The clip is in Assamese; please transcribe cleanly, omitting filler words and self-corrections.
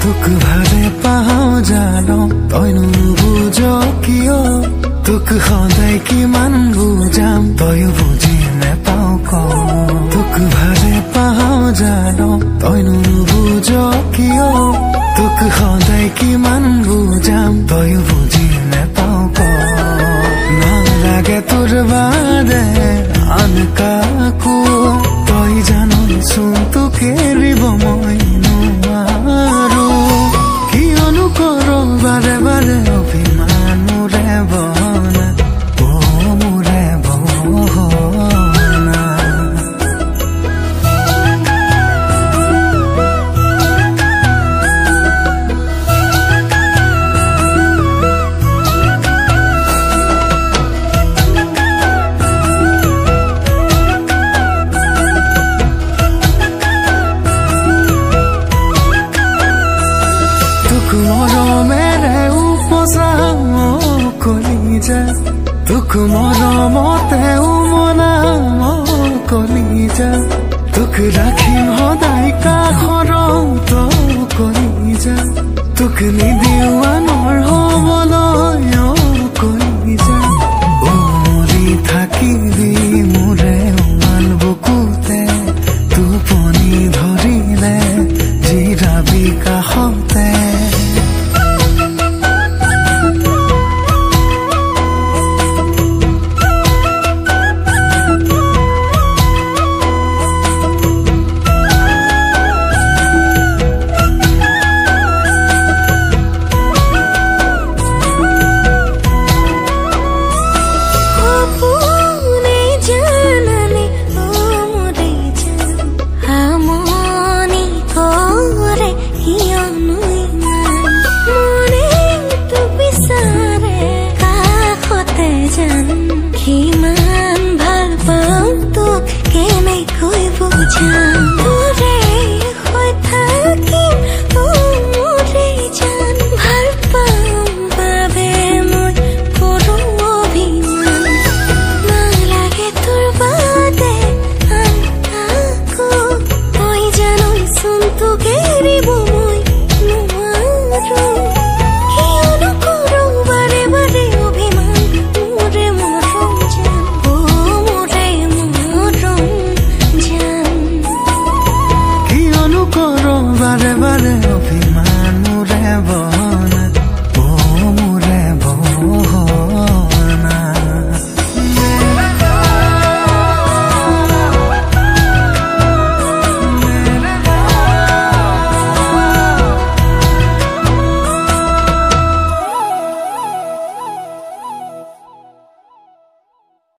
তোক ভালে পাওঁ জানো তই নুবুজ কিয় তোক সদায় কিমান বুজাম তয়ো বুজি নেপাও ক তোক ভালে পাওঁ জানো তই নুবুজ কিয় তোক সদায় কিমান বুজাম তয়ো বুজি নেপাও ক নালাগে তোৰ বাদে আন কাকো তই জানচোন তোক এৰিব মই নোৱাৰো কিয়নো কৰ বাৰে বাৰে অভিমান মোৰে বহনা মোৰে বহনা তোক মৰমতে উমলাম কলিজা তোক ৰাখিম সদায় কাষৰত কলিজা তোক নিদিও আনৰ হবলৈ কলিজা মৰি থাকিবি মোৰে উমান বুকুতে টোপনি ধৰিলে জিৰাবি কাষতে কিমান ভাল পাওঁ তোক কেনেকৈ বুজাম